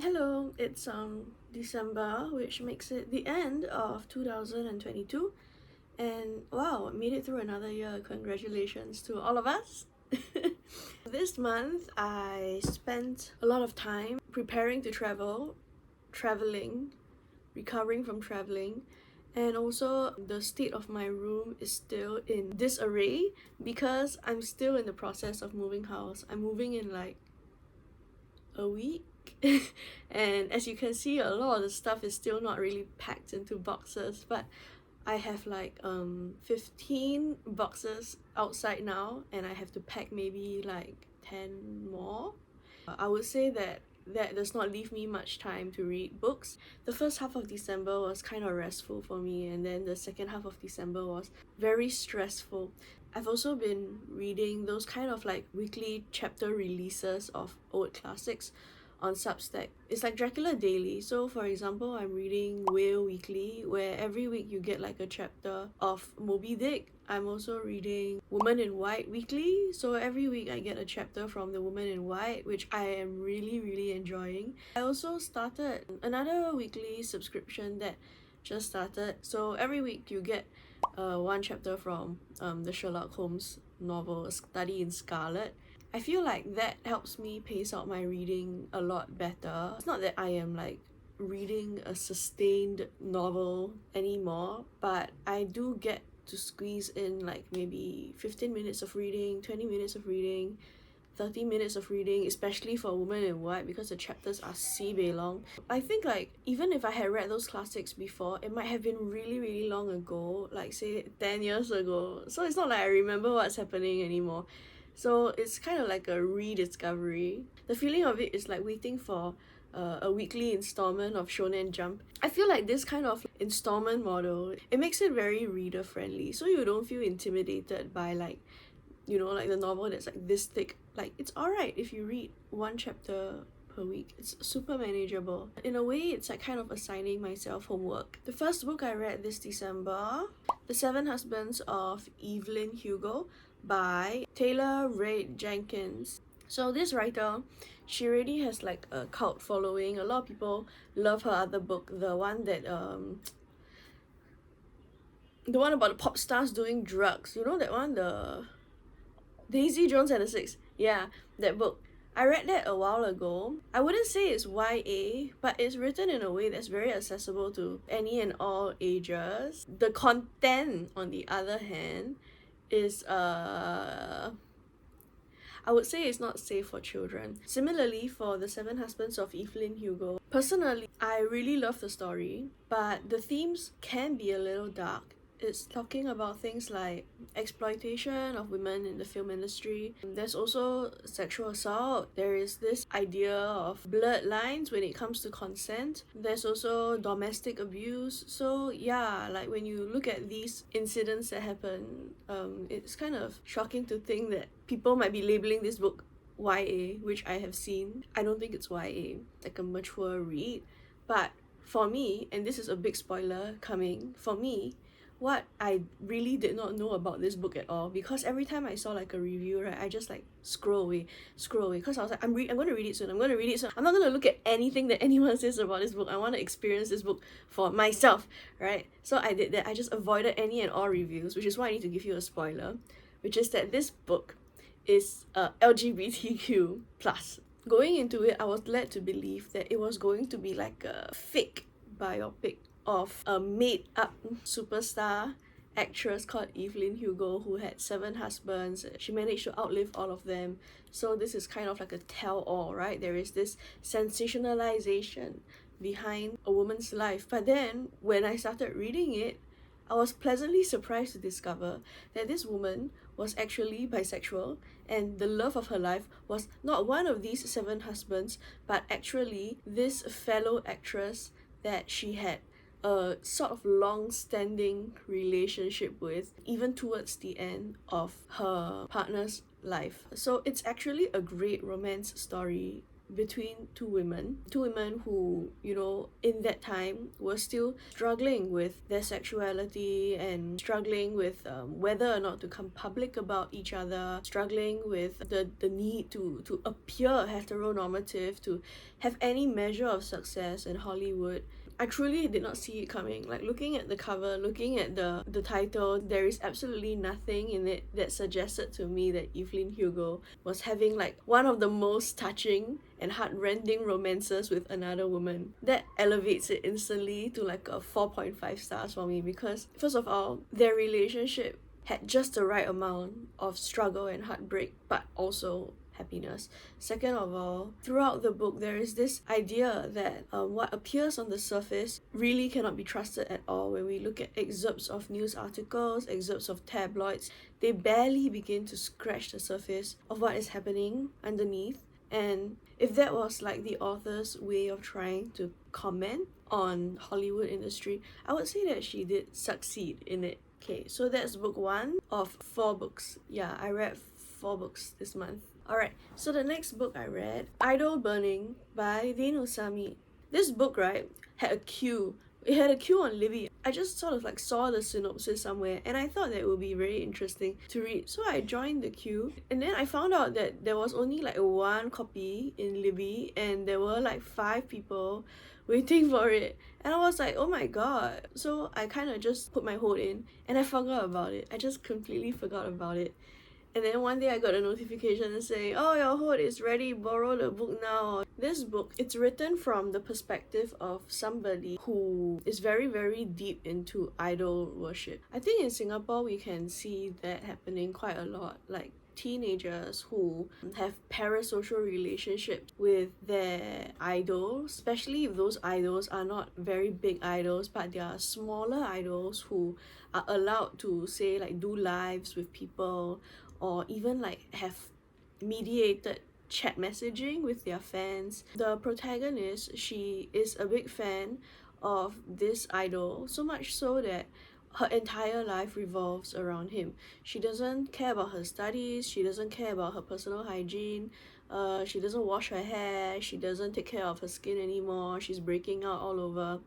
Hello, it's December, which makes it the end of 2022, and wow, made it through another year. Congratulations to all of us. This month I spent a lot of time preparing to traveling, recovering from traveling, and also the state of my room is still in disarray because I'm still in the process of moving house. I'm moving in like a week. And as you can see, a lot of the stuff is still not really packed into boxes, but I have like 15 boxes outside now, and I have to pack maybe like 10 more. I would say that does not leave me much time to read books. The first half of December was kind of restful for me, and then the second half of December was very stressful. I've also been reading those kind of like weekly chapter releases of old classics on Substack. It's like Dracula Daily. So for example, I'm reading Whale Weekly, where every week you get like a chapter of Moby Dick. I'm also reading Woman in White Weekly, so every week I get a chapter from the Woman in White, which I am really enjoying. I also started another weekly subscription that just started, so every week you get one chapter from the Sherlock Holmes novel Study in Scarlet. I feel like that helps me pace out my reading a lot better. It's not that I am like reading a sustained novel anymore, but I do get to squeeze in like maybe 15 minutes of reading, 20 minutes of reading, 30 minutes of reading, especially for Woman in White, because the chapters are sibei long. I think like even if I had read those classics before, it might have been really long ago, like say 10 years ago. So it's not like I remember what's happening anymore. So it's kind of like a rediscovery. The feeling of it is like waiting for a weekly installment of Shonen Jump. I feel like this kind of installment model, it makes it very reader friendly, so you don't feel intimidated by like, you know, like the novel that's like this thick. Like it's alright if you read one chapter per week. It's super manageable. In a way, it's like kind of assigning myself homework. The first book I read this December, The Seven Husbands of Evelyn Hugo by Reid Jenkins. So this writer, she already has like a cult following. A lot of people love her other book, the one about the pop stars doing drugs. You know that one, the Daisy Jones and the Six. Yeah, that book. I read that a while ago. I wouldn't say it's YA, but it's written in a way that's very accessible to any and all ages. The content, on the other hand, is I would say it's not safe for children. Similarly, for The Seven Husbands of Evelyn Hugo, personally, I really love the story, but the themes can be a little dark. It's talking about things like exploitation of women in the film industry. There's also sexual assault. There is this idea of blurred lines when it comes to consent. There's also domestic abuse. So yeah, like when you look at these incidents that happen, it's kind of shocking to think that people might be labeling this book YA, which I have seen. I don't think it's YA, like a mature read. But for me, and this is a big spoiler coming, for me, what I really did not know about this book at all, because every time I saw like a review, right, I just like scroll away, because I was like, I'm going to read it soon, I'm not going to look at anything that anyone says about this book. I want to experience this book for myself, right? So I did that. I just avoided any and all reviews, which is why I need to give you a spoiler, which is that this book is LGBTQ+. Going into it, I was led to believe that it was going to be like a fake biopic of a made-up superstar actress called Evelyn Hugo who had 7 husbands. She managed to outlive all of them. So this is kind of like a tell-all, right? There is this sensationalization behind a woman's life. But then when I started reading it, I was pleasantly surprised to discover that this woman was actually bisexual, and the love of her life was not one of these 7 husbands, but actually this fellow actress that she had a sort of long-standing relationship with, even towards the end of her partner's life. So it's actually a great romance story between two women who, you know, in that time were still struggling with their sexuality and struggling with whether or not to come public about each other, struggling with the need to appear heteronormative, to have any measure of success in Hollywood. I truly did not see it coming. Like, looking at the cover, looking at the title, there is absolutely nothing in it that suggested to me that Evelyn Hugo was having like one of the most touching and heart-rending romances with another woman. That elevates it instantly to like a 4.5 stars for me, because first of all, their relationship had just the right amount of struggle and heartbreak, but also happiness. Second of all, throughout the book, there is this idea that what appears on the surface really cannot be trusted at all. When we look at excerpts of news articles, excerpts of tabloids, they barely begin to scratch the surface of what is happening underneath. And if that was like the author's way of trying to comment on Hollywood industry, I would say that she did succeed in it. Okay, so that's book 1 of 4 books. Yeah, I read 4 books this month. Alright, so the next book I read, Idol Burning by usami. This book, right, had a queue. It had a queue on Libby. I just sort of like saw the synopsis somewhere and I thought that it would be very interesting to read. So I joined the queue and then I found out that there was only like 1 copy in Libby and there were like 5 people waiting for it. And I was like, oh my god. So I kind of just put my hold in and I forgot about it. I just completely forgot about it. And then one day I got a notification saying, oh, your hold is ready, borrow the book now. This book, it's written from the perspective of somebody who is very, very deep into idol worship. I think in Singapore we can see that happening quite a lot. Like teenagers who have parasocial relationships with their idols, especially if those idols are not very big idols, but they are smaller idols who are allowed to, say, like do lives with people, or even like have mediated chat messaging with their fans. The protagonist, she is a big fan of this idol, so much so that her entire life revolves around him. She doesn't care about her studies, she doesn't care about her personal hygiene, she doesn't wash her hair, she doesn't take care of her skin anymore, she's breaking out all over.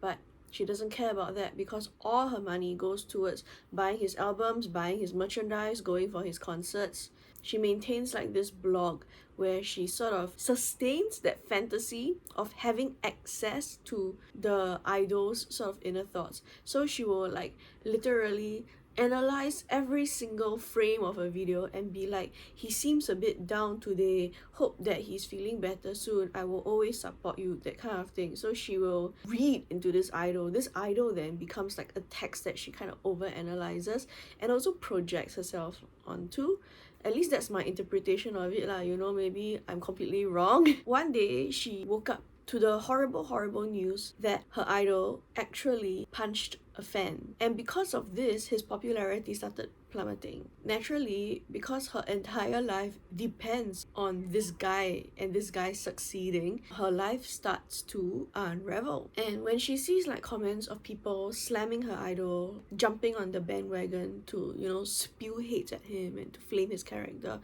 But she doesn't care about that because all her money goes towards buying his albums, buying his merchandise, going for his concerts. She maintains like this blog where she sort of sustains that fantasy of having access to the idol's sort of inner thoughts. So she will like literally analyze every single frame of a video and be like, he seems a bit down today, hope that he's feeling better soon, I will always support you, that kind of thing. So she will read into this idol then becomes like a text that she kind of over analyzes and also projects herself onto. At least that's my interpretation of it lah, you know, maybe I'm completely wrong. One day she woke up to the horrible news that her idol actually punched a fan. And because of this, his popularity started plummeting. Naturally, because her entire life depends on this guy and this guy succeeding, her life starts to unravel. And when she sees like comments of people slamming her idol, jumping on the bandwagon to, you know, spew hate at him and to flame his character,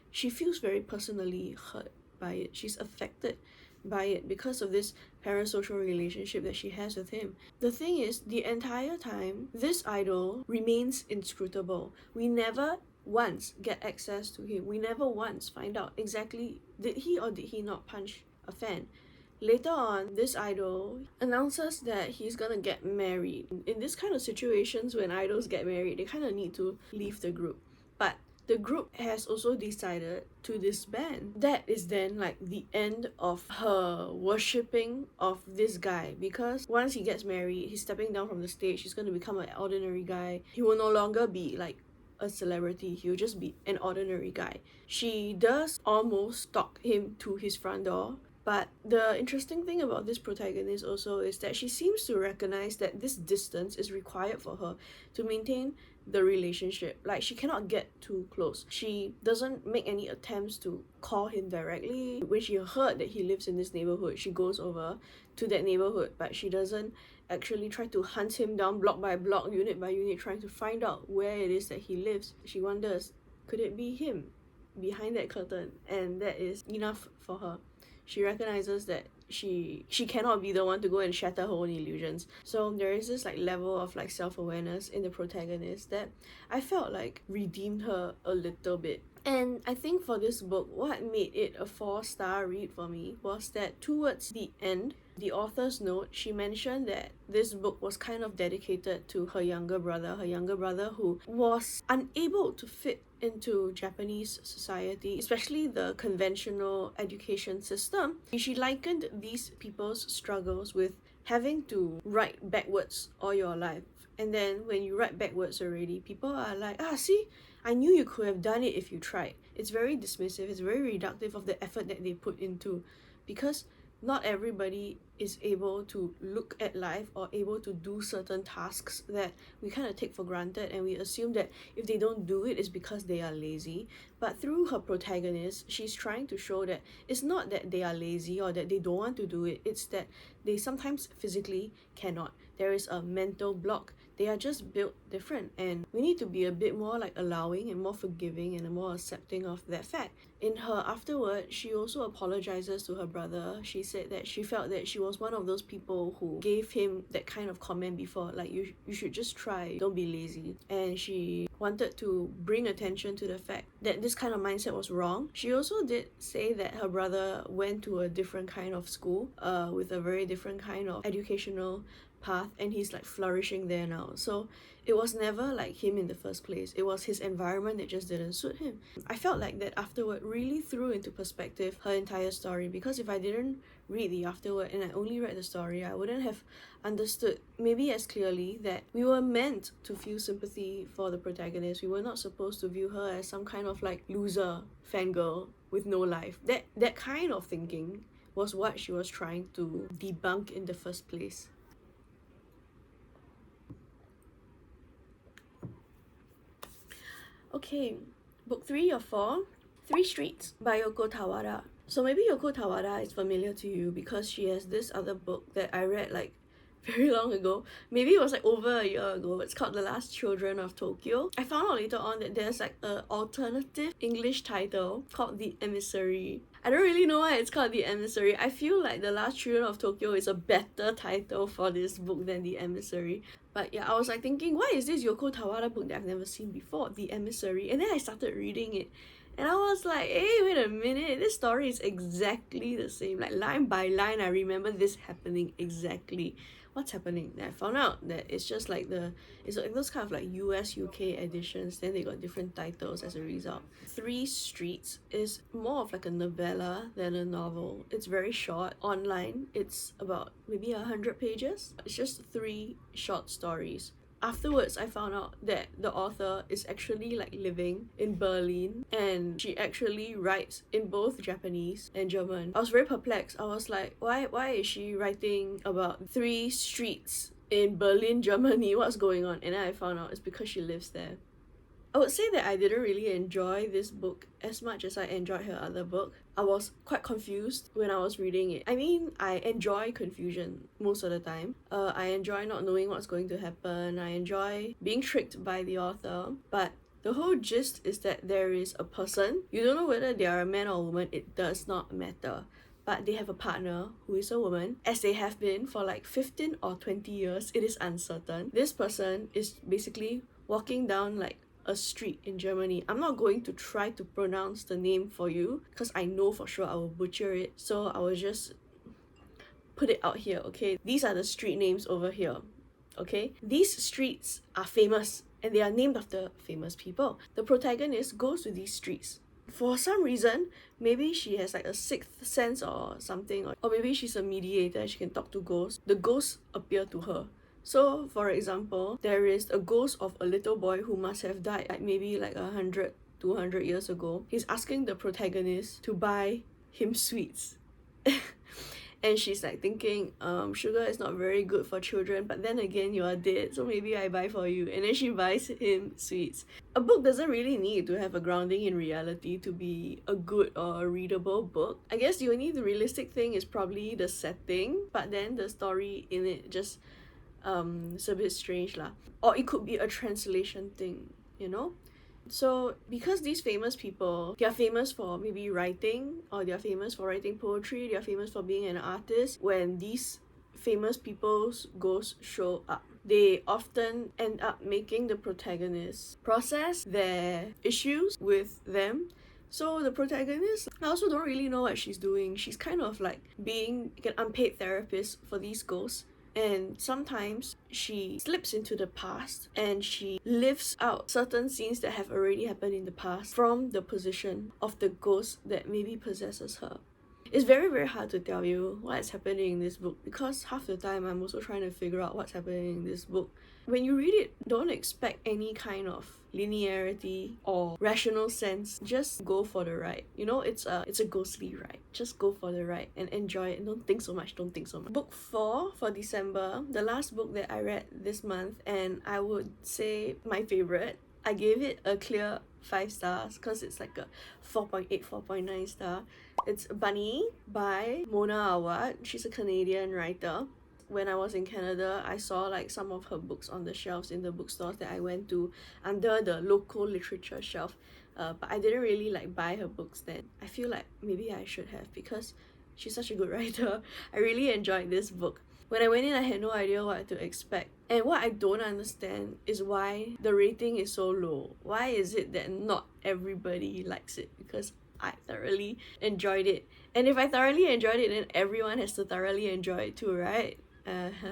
she feels very personally hurt by it. She's affected by it because of this parasocial relationship that she has with him. The thing is, the entire time, this idol remains inscrutable. We never once get access to him. We never once find out exactly did he or did he not punch a fan. Later on, this idol announces that he's gonna get married. In this kind of situations, when idols get married, they kind of need to leave the group. But the group has also decided to disband. That is then like the end of her worshipping of this guy, because once he gets married, he's stepping down from the stage, he's going to become an ordinary guy. He will no longer be like a celebrity, he'll just be an ordinary guy. She does almost stalk him to his front door. But the interesting thing about this protagonist also is that she seems to recognize that this distance is required for her to maintain the relationship. Like, she cannot get too close. She doesn't make any attempts to call him directly. When she heard that he lives in this neighborhood, she goes over to that neighborhood, but she doesn't actually try to hunt him down block by block, unit by unit, trying to find out where it is that he lives. She wonders, could it be him behind that curtain? And that is enough for her. she recognizes that she cannot be the one to go and shatter her own illusions. So there is this like level of like self-awareness in the protagonist that I felt like redeemed her a little bit. And I think for this book, what made it a 4-star read for me was that towards the end, the author's note, she mentioned that this book was kind of dedicated to her younger brother who was unable to fit into Japanese society, especially the conventional education system. She likened these people's struggles with having to write backwards all your life. And then when you write backwards already, people are like, see, I knew you could have done it if you tried. It's very dismissive, it's very reductive of the effort that they put into, because not everybody is able to look at life or able to do certain tasks that we kind of take for granted, and we assume that if they don't do it, it's because they are lazy. But through her protagonist, she's trying to show that it's not that they are lazy or that they don't want to do it, it's that they sometimes physically cannot. There is a mental block. They are just built different, and we need to be a bit more like allowing and more forgiving and more accepting of that fact. In her afterward, she also apologizes to her brother. She said that she felt that she was one of those people who gave him that kind of comment before, like you should just try, don't be lazy. And she wanted to bring attention to the fact that this kind of mindset was wrong. She also did say that her brother went to a different kind of school with a very different kind of educational path, and he's like flourishing there now. So it was never like him in the first place, it was his environment that just didn't suit him. I felt like that afterward really threw into perspective her entire story, because if I didn't read the afterword and I only read the story, I wouldn't have understood maybe as clearly that we were meant to feel sympathy for the protagonist. We were not supposed to view her as some kind of like loser fangirl with no life. That kind of thinking was what she was trying to debunk in the first place. Okay, book 3 or 4, 3 Streets by Yoko Tawada. So maybe Yoko Tawada is familiar to you because she has this other book that I read like very long ago. Maybe it was like over a year ago. It's called The Last Children of Tokyo. I found out later on that there's like an alternative English title called The Emissary. I don't really know why it's called The Emissary. I feel like The Last Children of Tokyo is a better title for this book than The Emissary. But yeah, I was like thinking, why is this Yoko Tawada book that I've never seen before, The Emissary? And then I started reading it. And I was like, hey, wait a minute, this story is exactly the same. Like line by line, I remember this happening exactly. What's happening? Then I found out that it's just like it's like those kind of like US, UK editions, then they got different titles as a result. 3 Streets is more of like a novella than a novel. It's very short. Online, it's about maybe 100 pages. It's just 3 short stories. Afterwards, I found out that the author is actually like living in Berlin, and she actually writes in both Japanese and German. I was very perplexed. I was like, why is she writing about 3 streets in Berlin, Germany? What's going on? And then I found out it's because she lives there. I would say that I didn't really enjoy this book as much as I enjoyed her other book. I was quite confused when I was reading it. I mean, I enjoy confusion most of the time. I enjoy not knowing what's going to happen. I enjoy being tricked by the author. But the whole gist is that there is a person. You don't know whether they are a man or a woman. It does not matter. But they have a partner who is a woman, as they have been for like 15 or 20 years. It is uncertain. This person is basically walking down like a street in Germany. I'm not going to try to pronounce the name for you because I know for sure I will butcher it. So I will just put it out here, okay? These are the street names over here, okay? These streets are famous and they are named after famous people. The protagonist goes to these streets. For some reason, maybe she has like a sixth sense or something, or maybe she's a mediator, she can talk to ghosts. The ghosts appear to her. So, for example, there is a ghost of a little boy who must have died like maybe like 100, 200 years ago. He's asking the protagonist to buy him sweets. And she's like thinking, sugar is not very good for children, but then again, you are dead, so maybe I buy for you. And then she buys him sweets. A book doesn't really need to have a grounding in reality to be a good or a readable book. I guess the only realistic thing is probably the setting, but then the story in it just it's a bit strange lah. Or it could be a translation thing, you know? So because these famous people, they're famous for maybe writing, or they're famous for writing poetry, they're famous for being an artist, when these famous people's ghosts show up, they often end up making the protagonist process their issues with them. So the protagonist, I also don't really know what she's doing. She's kind of like being an unpaid therapist for these ghosts. And sometimes she slips into the past and she lives out certain scenes that have already happened in the past from the position of the ghost that maybe possesses her. It's very, very hard to tell you what is happening in this book, because half the time I'm also trying to figure out what's happening in this book. When you read it, don't expect any kind of linearity or rational sense. Just go for the ride. You know, it's a ghostly ride. Just go for the ride and enjoy it. Don't think so much. Book 4 for December, the last book that I read this month, and I would say my favorite. I gave it a clear 5 stars because it's like a 4.8, 4.9 star. It's Bunny by Mona Awad. She's a Canadian writer. When I was in Canada, I saw like some of her books on the shelves in the bookstores that I went to under the local literature shelf. But I didn't really like buy her books then. I feel like maybe I should have, because she's such a good writer. I really enjoyed this book. When I went in, I had no idea what to expect. And what I don't understand is why the rating is so low. Why is it that not everybody likes it? Because I thoroughly enjoyed it. And if I thoroughly enjoyed it, then everyone has to thoroughly enjoy it too, right?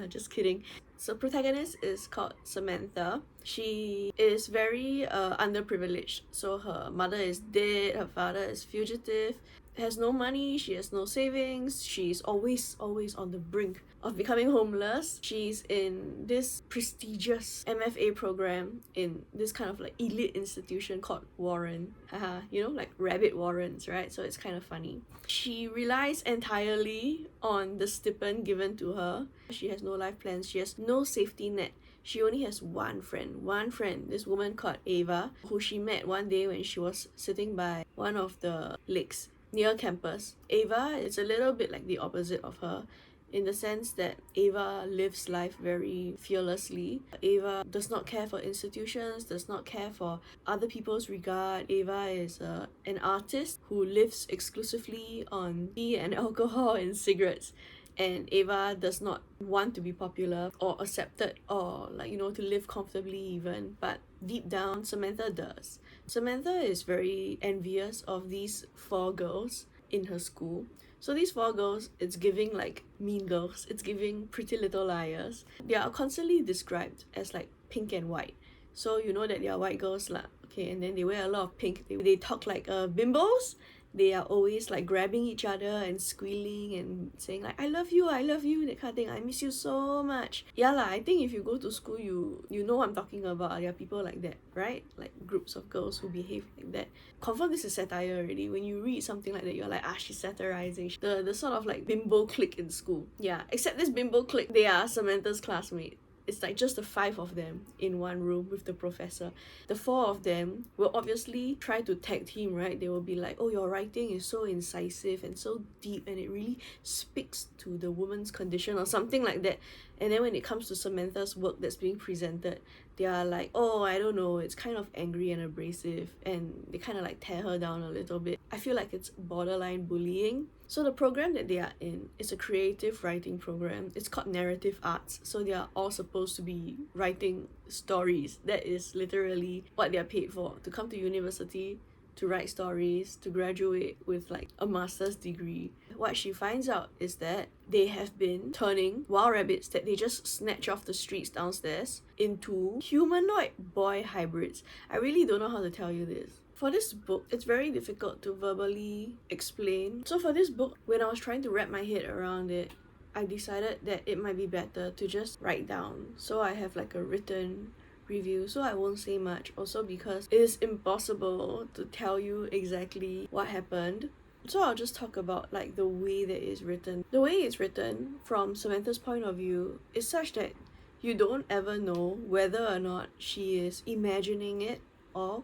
Just kidding. So protagonist is called Samantha. She is very underprivileged. So her mother is dead, her father is fugitive, has no money, she has no savings, she's always on the brink of becoming homeless. She's in this prestigious MFA program in this kind of like elite institution called Warren. Haha, you know, like rabbit warrens, right? So it's kind of funny. She relies entirely on the stipend given to her. She has no life plans, she has no safety net. She only has one friend, this woman called Ava, who she met one day when she was sitting by one of the lakes near campus. Ava is a little bit like the opposite of her, in the sense that Ava lives life very fearlessly. Ava does not care for institutions, does not care for other people's regard. Ava is an artist who lives exclusively on tea and alcohol and cigarettes. And Ava does not want to be popular or accepted or like, you know, to live comfortably even. But deep down, Samantha does. Samantha is very envious of these 4 girls in her school. So these 4 girls, it's giving like Mean Girls, it's giving Pretty Little Liars. They are constantly described as like pink and white. So you know that they are white girls lah. Okay, and then they wear a lot of pink. They talk like bimbos. They are always like grabbing each other and squealing and saying like I love you, that kind of thing. I miss you so much. Yeah lah, I think if you go to school, you know what I'm talking about. There are people like that, right? Like groups of girls who behave like that. Confirm this is satire already. When you read something like that, you're like, she's satirizing the sort of like bimbo clique in school. Yeah, except this bimbo clique, they are Samantha's classmates. It's like just the 5 of them in one room with the professor. The 4 of them will obviously try to tag team, right? They will be like, oh, your writing is so incisive and so deep and it really speaks to the woman's condition or something like that. And then when it comes to Samantha's work that's being presented, they are like, oh, I don't know, it's kind of angry and abrasive, and they kind of like tear her down a little bit. I feel like it's borderline bullying. So the program that they are in is a creative writing program. It's called narrative arts. So they are all supposed to be writing stories. That is literally what they are paid for, to come to university, to write stories, to graduate with like a master's degree. What she finds out is that they have been turning wild rabbits that they just snatch off the streets downstairs into humanoid boy hybrids. I really don't know how to tell you this. For this book, it's very difficult to verbally explain. So for this book, when I was trying to wrap my head around it, I decided that it might be better to just write down. So I have like a written review, so I won't say much, also because it is impossible to tell you exactly what happened. So I'll just talk about like the way that it's written. The way it's written from Samantha's point of view is such that you don't ever know whether or not she is imagining it, or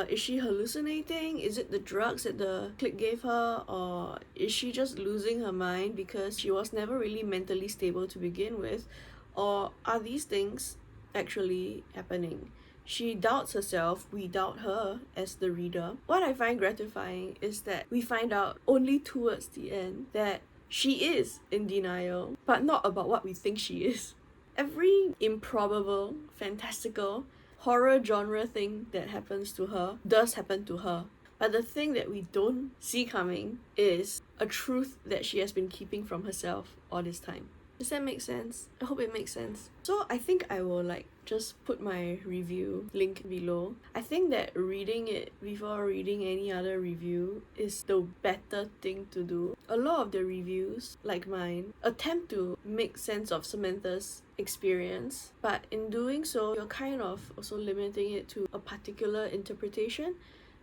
is she hallucinating? Is it the drugs that the clique gave her? Or is she just losing her mind because she was never really mentally stable to begin with? Or are these things actually happening? she doubts herself, we doubt her as the reader. What I find gratifying is that we find out only towards the end that she is in denial, but not about what we think she is. Every improbable, fantastical, horror genre thing that happens to her does happen to her. But the thing that we don't see coming is a truth that she has been keeping from herself all this time. Does that make sense? I hope it makes sense. So I think I will just put my review link below. I think that reading it before reading any other review is the better thing to do. A lot of the reviews, like mine, attempt to make sense of Samantha's experience, but in doing so, you're kind of also limiting it to a particular interpretation,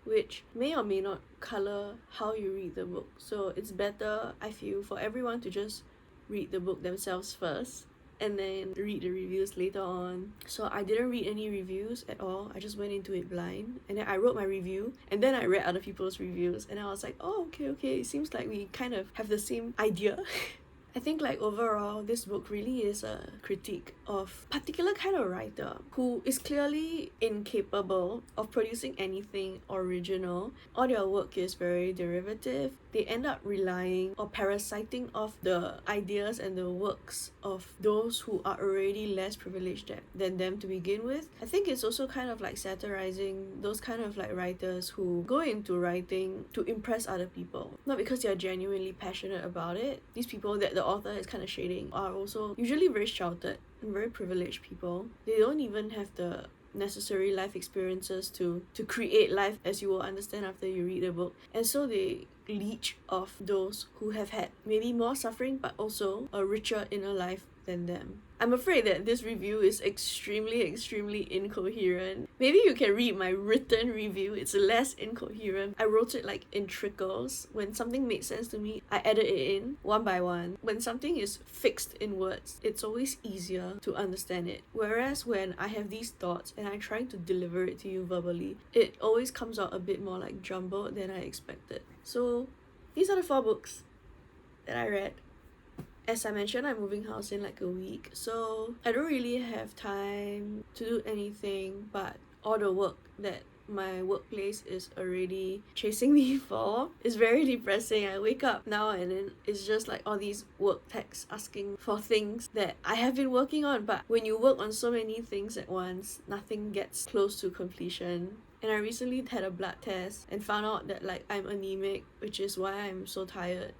which may or may not color how you read the book. So it's better, I feel, for everyone to just read the book themselves first and then read the reviews later on. So I didn't read any reviews at all. I just went into it blind, and then I wrote my review, and then I read other people's reviews, and I was like, oh, okay, it seems like we kind of have the same idea. I think overall, this book really is a critique of a particular kind of writer who is clearly incapable of producing anything original. All their work is very derivative. They end up relying or parasiting off the ideas and the works of those who are already less privileged than them to begin with. I think it's also kind of satirizing those kind of writers who go into writing to impress other people, not because they are genuinely passionate about it. These people that the author is kind of shading are also usually very sheltered and very privileged people. They don't even have the necessary life experiences to create life as you will understand after you read the book, and so they leech off those who have had maybe more suffering but also a richer inner life than them. I'm afraid that this review is extremely incoherent. Maybe you can read my written review. It's less incoherent. I wrote it in trickles. When something made sense to me, I added it in one by one. When something is fixed in words, it's always easier to understand it. Whereas when I have these thoughts and I try to deliver it to you verbally, it always comes out a bit more jumbled than I expected. So these are the 4 books that I read. As I mentioned, I'm moving house in a week, so I don't really have time to do anything but all the work that my workplace is already chasing me for. It's very depressing. I wake up now and then it's just all these work texts asking for things that I have been working on, but when you work on so many things at once, nothing gets close to completion. And I recently had a blood test and found out that I'm anemic, which is why I'm so tired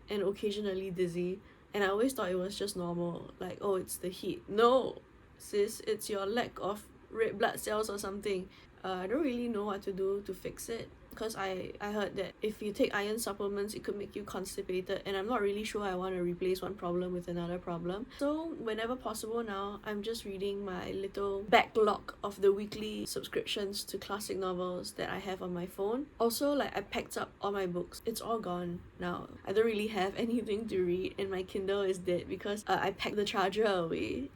and occasionally dizzy. And I always thought it was just normal, oh, it's the heat. No, sis, it's your lack of red blood cells or something. I don't really know what to do to fix it, because I heard that if you take iron supplements, it could make you constipated, and I'm not really sure I want to replace one problem with another problem. So whenever possible now, I'm just reading my little backlog of the weekly subscriptions to classic novels that I have on my phone. Also, I packed up all my books. It's all gone now. I don't really have anything to read, and my Kindle is dead because I packed the charger away.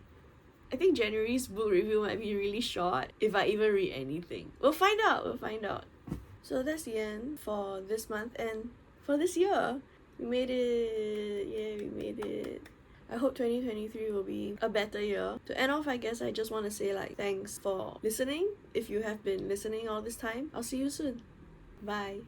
I think January's book review might be really short if I even read anything. We'll find out. So that's the end for this month and for this year. We made it. Yeah, we made it. I hope 2023 will be a better year. To end off, I guess I just want to say thanks for listening. If you have been listening all this time, I'll see you soon. Bye.